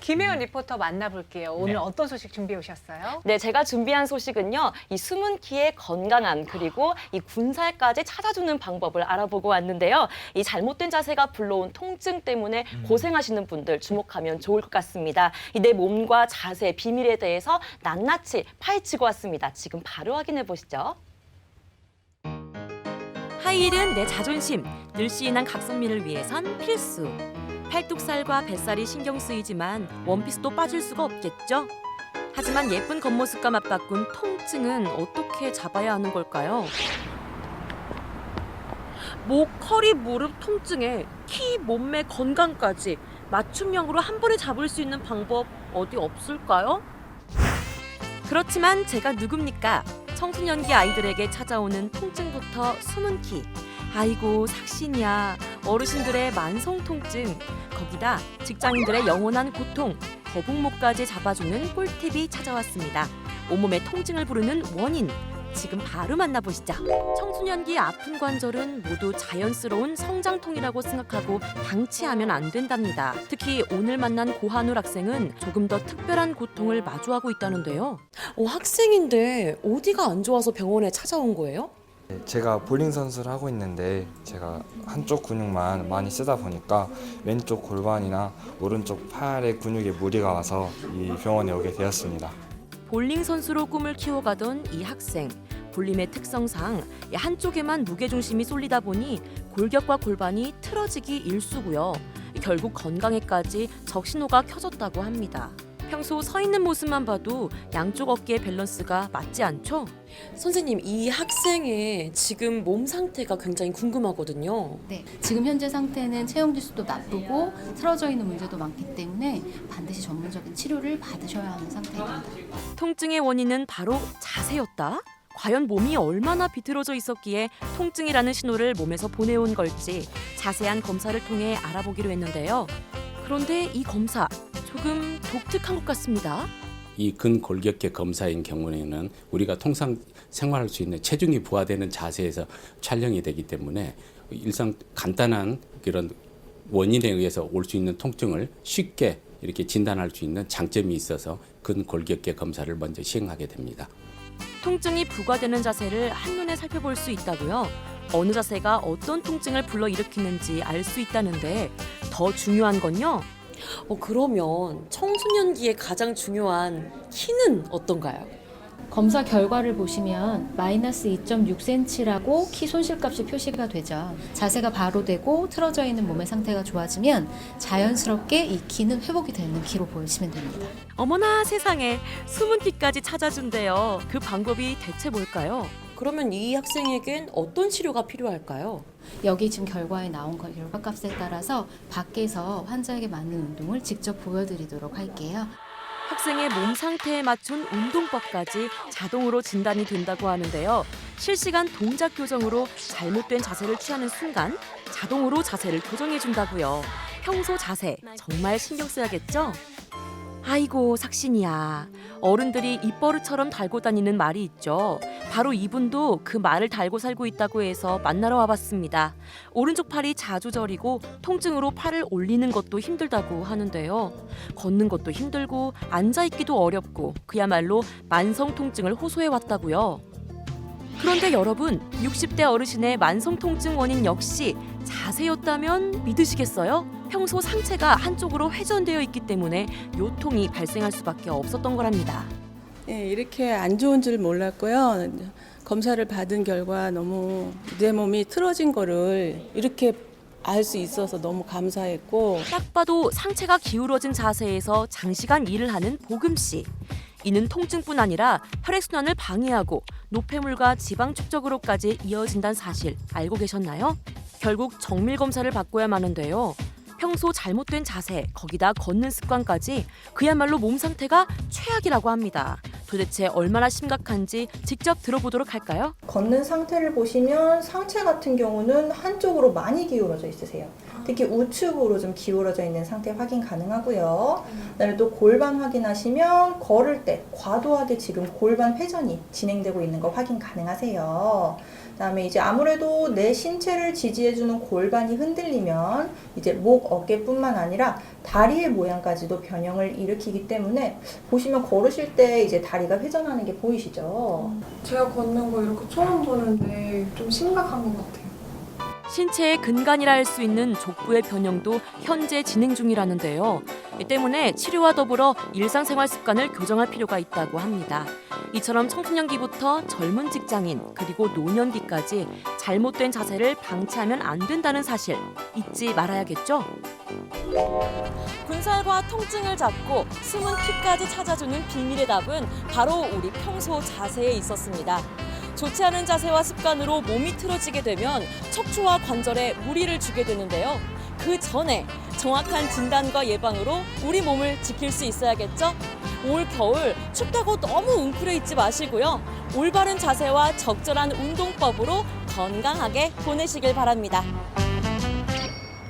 김혜연 리포터 만나볼게요. 오늘 네. 어떤 소식 준비해 오셨어요? 네, 제가 준비한 소식은요. 이 숨은 키의 건강함 그리고 이 군살까지 찾아주는 방법을 알아보고 왔는데요. 이 잘못된 자세가 불러온 통증 때문에 고생하시는 분들 주목하면 좋을 것 같습니다. 이 내 몸과 자세, 비밀에 대해서 낱낱이 파헤치고 왔습니다. 지금 바로 확인해 보시죠. 하이힐은 내 자존심, 늘씬한 각선미를 위해선 필수. 팔뚝살과 뱃살이 신경 쓰이지만 원피스도 빠질 수가 없겠죠? 하지만 예쁜 겉모습과 맞바꾼 통증은 어떻게 잡아야 하는 걸까요? 목, 허리, 무릎 통증에 키, 몸매 건강까지 맞춤형으로 한 번에 잡을 수 있는 방법 어디 없을까요? 그렇지만 제가 누굽니까? 청소년기 아이들에게 찾아오는 통증부터 숨은 키. 아이고 삭신이야. 어르신들의 만성 통증. 거기다 직장인들의 영원한 고통. 거북목까지 잡아주는 꿀팁이 찾아왔습니다. 온몸의 통증을 부르는 원인. 지금 바로 만나보시죠. 청소년기 아픈 관절은 모두 자연스러운 성장통이라고 생각하고 방치하면 안 된답니다. 특히 오늘 만난 고한울 학생은 조금 더 특별한 고통을 마주하고 있다는데요. 학생인데 어디가 안 좋아서 병원에 찾아온 거예요? 제가 볼링 선수를 하고 있는데 제가 한쪽 근육만 많이 쓰다 보니까 왼쪽 골반이나 오른쪽 팔의 근육에 무리가 와서 이 병원에 오게 되었습니다. 볼링 선수로 꿈을 키워가던 이 학생. 볼림의 특성상 한쪽에만 무게중심이 쏠리다 보니 골격과 골반이 틀어지기 일쑤고요. 결국 건강에까지 적신호가 켜졌다고 합니다. 평소 서 있는 모습만 봐도 양쪽 어깨의 밸런스가 맞지 않죠? 선생님, 이 학생의 지금 몸 상태가 굉장히 궁금하거든요. 네, 지금 현재 상태는 체형 지수도 나쁘고 틀어져 있는 문제도 많기 때문에 반드시 전문적인 치료를 받으셔야 하는 상태입니다. 통증의 원인은 바로 자세였다? 과연 몸이 얼마나 비틀어져 있었기에 통증이라는 신호를 몸에서 보내온 걸지 자세한 검사를 통해 알아보기로 했는데요. 그런데 이 검사 조금 독특한 것 같습니다. 이 근골격계 검사인 경우에는 우리가 통상 생활할 수 있는 체중이 부하되는 자세에서 촬영이 되기 때문에 일상 간단한 그런 원인에 의해서 올 수 있는 통증을 쉽게 이렇게 진단할 수 있는 장점이 있어서 근골격계 검사를 먼저 시행하게 됩니다. 통증이 부과되는 자세를 한눈에 살펴볼 수 있다고요? 어느 자세가 어떤 통증을 불러일으키는지 알 수 있다는데 더 중요한 건요? 그러면 청소년기에 가장 중요한 키는 어떤가요? 검사 결과를 보시면 마이너스 2.6cm라고 키 손실값이 표시가 되죠. 자세가 바로 되고 틀어져 있는 몸의 상태가 좋아지면 자연스럽게 이 키는 회복이 되는 키로 보시면 됩니다. 어머나 세상에 숨은 키까지 찾아준대요. 그 방법이 대체 뭘까요? 그러면 이 학생에겐 어떤 치료가 필요할까요? 여기 지금 결과에 나온 결과값에 따라서 밖에서 환자에게 맞는 운동을 직접 보여드리도록 할게요. 학생의 몸 상태에 맞춘 운동법까지 자동으로 진단이 된다고 하는데요. 실시간 동작 교정으로 잘못된 자세를 취하는 순간 자동으로 자세를 교정해준다고요. 평소 자세 정말 신경 써야겠죠? 아이고 삭신이야. 어른들이 입버릇처럼 달고 다니는 말이 있죠. 바로 이분도 그 말을 달고 살고 있다고 해서 만나러 와봤습니다. 오른쪽 팔이 자주 저리고 통증으로 팔을 올리는 것도 힘들다고 하는데요. 걷는 것도 힘들고 앉아있기도 어렵고 그야말로 만성 통증을 호소해왔다고요. 그런데 여러분, 60대 어르신의 만성 통증 원인 역시 자세였다면 믿으시겠어요? 평소 상체가 한쪽으로 회전되어 있기 때문에 요통이 발생할 수밖에 없었던 거랍니다. 예, 이렇게 안 좋은 줄 몰랐고요. 검사를 받은 결과 너무 내 몸이 틀어진 거를 이렇게 알 수 있어서 너무 감사했고, 딱 봐도 상체가 기울어진 자세에서 장시간 일을 하는 보금 씨. 이는 통증뿐 아니라 혈액순환을 방해하고 노폐물과 지방 축적으로까지 이어진다는 사실 알고 계셨나요? 결국 정밀 검사를 받고야만 하는데요. 평소 잘못된 자세, 거기다 걷는 습관까지 그야말로 몸 상태가 최악이라고 합니다. 도대체 얼마나 심각한지 직접 들어보도록 할까요? 걷는 상태를 보시면 상체 같은 경우는 한쪽으로 많이 기울어져 있으세요. 특히 우측으로 좀 기울어져 있는 상태 확인 가능하고요. 그다음에 또 골반 확인하시면 걸을 때 과도하게 지금 골반 회전이 진행되고 있는 거 확인 가능하세요. 그다음에 이제 아무래도 내 신체를 지지해주는 골반이 흔들리면 이제 목, 어깨뿐만 아니라 다리의 모양까지도 변형을 일으키기 때문에 보시면 걸으실 때 이제 다리가 회전하는 게 보이시죠? 제가 걷는 거 이렇게 처음 보는데 좀 심각한 것 같아요. 신체의 근간이라 할 수 있는 족부의 변형도 현재 진행 중이라는데요. 이 때문에 치료와 더불어 일상생활 습관을 교정할 필요가 있다고 합니다. 이처럼 청소년기부터 젊은 직장인 그리고 노년기까지 잘못된 자세를 방치하면 안 된다는 사실 잊지 말아야겠죠? 군살과 통증을 잡고 숨은 피까지 찾아주는 비밀의 답은 바로 우리 평소 자세에 있었습니다. 좋지 않은 자세와 습관으로 몸이 틀어지게 되면 척추와 관절에 무리를 주게 되는데요. 그 전에 정확한 진단과 예방으로 우리 몸을 지킬 수 있어야겠죠? 올 겨울 춥다고 너무 웅크려 있지 마시고요. 올바른 자세와 적절한 운동법으로 건강하게 보내시길 바랍니다.